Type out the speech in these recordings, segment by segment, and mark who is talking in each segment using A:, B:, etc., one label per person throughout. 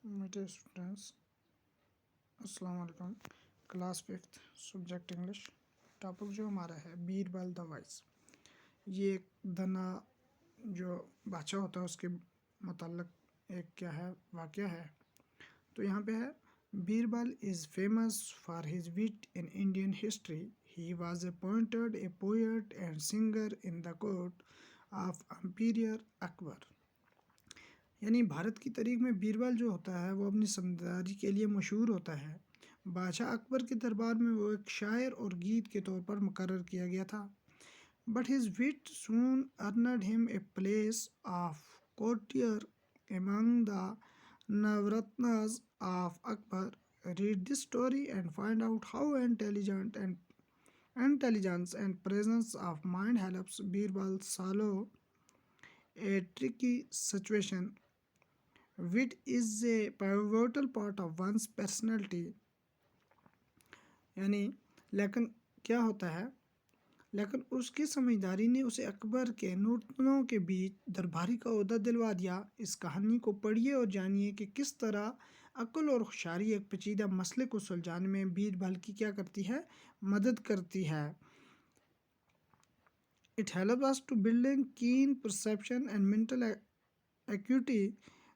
A: Media students, अस्सलाम वालेकुम। Class 5th subject English. Topic जो हमारा है बीरबल द वाइस। ये एक दना जो बादशाह होता है उसके मतलब एक क्या है वाक़या है। तो यहाँ पे है Birbal is famous for his wit in Indian history. He was appointed a poet and singer in the court of emperor Akbar. यानी भारत की तारीख में बीरबल जो होता है वो अपनी समझदारी के लिए मशहूर होता है। बादशाह अकबर के दरबार में वो एक शायर और गीत के तौर पर मुकर्रर किया गया था। But his wit soon earned him a place of courtier among the Navratnas of Akbar. Read this story and find out how intelligence and presence of mind helps Birbal solve a tricky situation. Wit is a pivotal part of one's personality। यानी लेकिन क्या होता है, लेकिन उसकी समझदारी ने उसे अकबर के नूतनों के बीच दरबारी का ओहदा दिलवा दिया। इस कहानी को पढ़िए और जानिए कि किस तरह अक्ल और होशियारी एक पेचीदा मसले को सुलझाने में बीरबल की क्या करती है, मदद करती है। It helps us to building keen perception and mental acuity.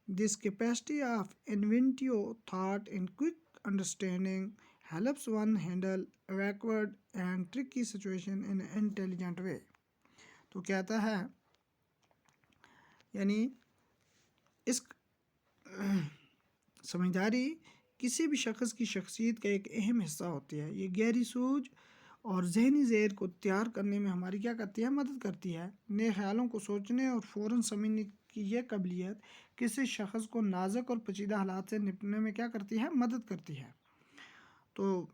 A: This capacity of inventive thought and quick understanding helps one handle awkward and tricky situation in an intelligent way। तो कहता है यानी इस समझदारी किसी भी शख्स की शख्सियत का एक अहम हिस्सा होती है। ये गहरी सूझ और जहनी ज़हर को तैयार करने में हमारी क्या करती है, मदद करती है। नए ख्यालों को सोचने और फ़ौरन समझने की यह काबिलियत किसी शख्स को नाजुक और पेचीदा हालात से निपटने में क्या करती है, मदद करती है। तो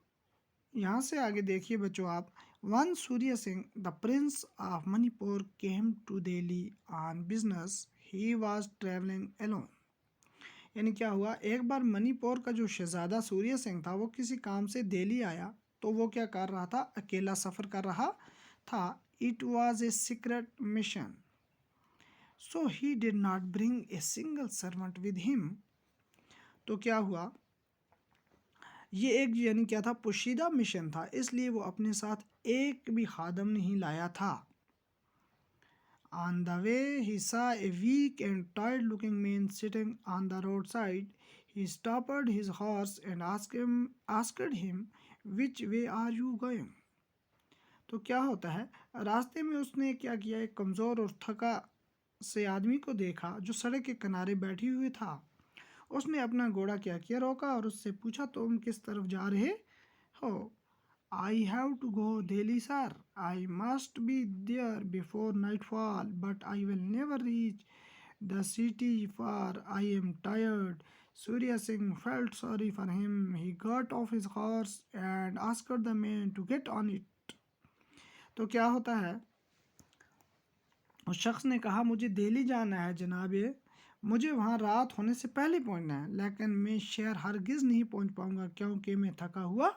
A: यहाँ से आगे देखिए बच्चों आप। One Surya Singh the prince of Manipur came to Delhi on business. He was travelling alone. यानी क्या हुआ, एक बार मणिपुर का जो शहजादा सूर्य सिंह था वो किसी काम से दिल्ली आया। तो वो क्या कर रहा था, अकेला सफ़र कर रहा था। It was a secret mission, so he did not bring a single servant with him. तो क्या हुआ, ये एक यानी क्या था, पोशीदा मिशन था, इसलिए वो अपने साथ एक भी खादम नहीं लाया था। On the way, he saw a weak and tired-looking man sitting on the roadside. He stopped his horse and asked him, "Which way are you going?" तो क्या होता है, रास्ते में उसने क्या किया, एक कमज़ोर और थका से आदमी को देखा जो सड़क के किनारे बैठी हुई था। उसने अपना घोड़ा क्या किया, रोका और उससे पूछा, तुम किस तरफ जा रहे हो? I have to go Delhi, sir. I must be there before nightfall, but I will never reach the city for I am tired. Surya Singh felt sorry for him. He got off his horse and asked the man to get on it। तो क्या होता है, उस शख्स ने कहा, मुझे दिल्ली जाना है जनाबे, मुझे वहाँ रात होने से पहले पहुँचना है, लेकिन मैं शहर हरगिज़ नहीं पहुँच पाऊँगा क्योंकि मैं थका हुआ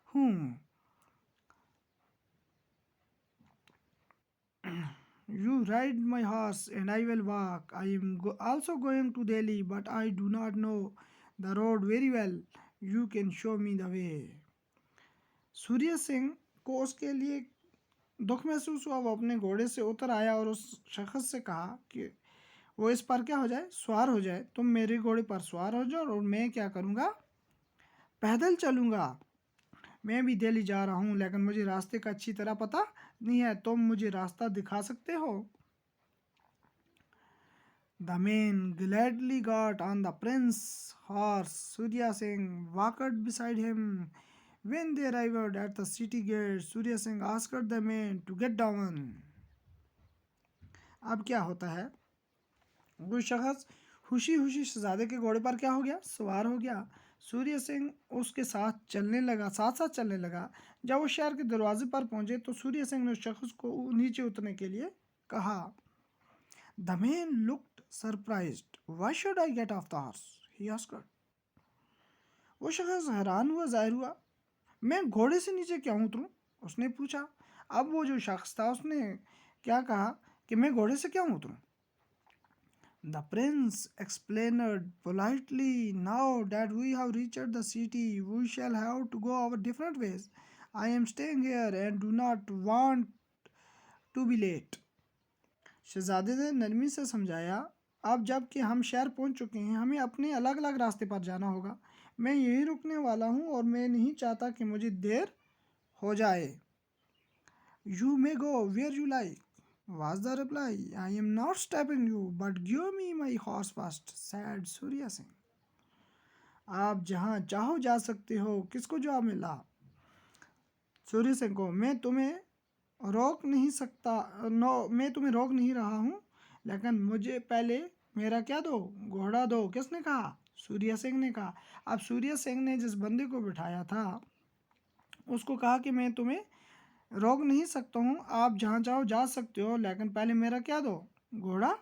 A: हूँ। You ride my horse and I will walk. I am also going to Delhi, but I do not know the road very well. You can show me the way। Surya Singh को उसके लिए दुख महसूस हुआ। वो अपने घोड़े से उतर आया और उस शख्स से कहा कि वो इस पर क्या हो जाए, सवार हो जाए। तुम मेरे घोड़े पर सवार हो जाओ और मैं क्या करूँगा, पैदल चलूँगा। मैं भी दिल्ली जा रहा हूँ, लेकिन मुझे रास्ते का अच्छी तरह पता नहीं है। तुम मुझे रास्ता दिखा सकते हो? The man gladly got on the prince's horse. Surya Singh walked beside him. When they arrived at the city gate, Surya Singh asked the man to get down। अब क्या होता है, वो शख्स खुशी खुशी शहजादे के घोड़े पर क्या हो गया, सवार हो गया। सूर्य सिंह उसके साथ चलने लगा, साथ साथ चलने लगा। जब वो शहर के दरवाजे पर पहुंचे तो सूर्य सिंह ने उस शख्स को नीचे उतरने के लिए कहा। The man looked surprised. Why should I get off the horse? He asked। वो शख्स हैरान हुआ, जाहिर हुआ, मैं घोड़े से नीचे क्यों उतरूं, उसने पूछा। अब वो जो शख्स था उसने क्या कहा कि मैं घोड़े से क्यों उतरूं। The prince explained politely, "Now that we have reached the city, we shall have to go our different ways. I am staying here and do not want to be late." शहजादे ने नरमी से समझाया, अब जब कि हम शहर पहुंच चुके हैं, हमें अपने अलग अलग रास्ते पर जाना होगा। मैं यहीं रुकने वाला हूं और मैं नहीं चाहता कि मुझे देर हो जाए। "You may go where you like," was the reply. "I am not stopping you, but give me my horse first," said Surya Singh. आप जहाँ चाहो जा सकते हो, किसको जवाब मिला? सूर्य सिंह को। मैं तुम्हें रोक नहीं सकता, नो मैं तुम्हें रोक नहीं रहा हूँ, लेकिन मुझे पहले मेरा क्या दो, घोड़ा दो। किसने कहा? सूर्य सिंह ने कहा। अब सूर्य सिंह ने जिस बंदे को बिठाया था उसको कहा कि मैं तुम्हें रोक नहीं सकता हूँ, आप जहाँ चाहो जा सकते हो, लेकिन पहले मेरा क्या दो, घोड़ा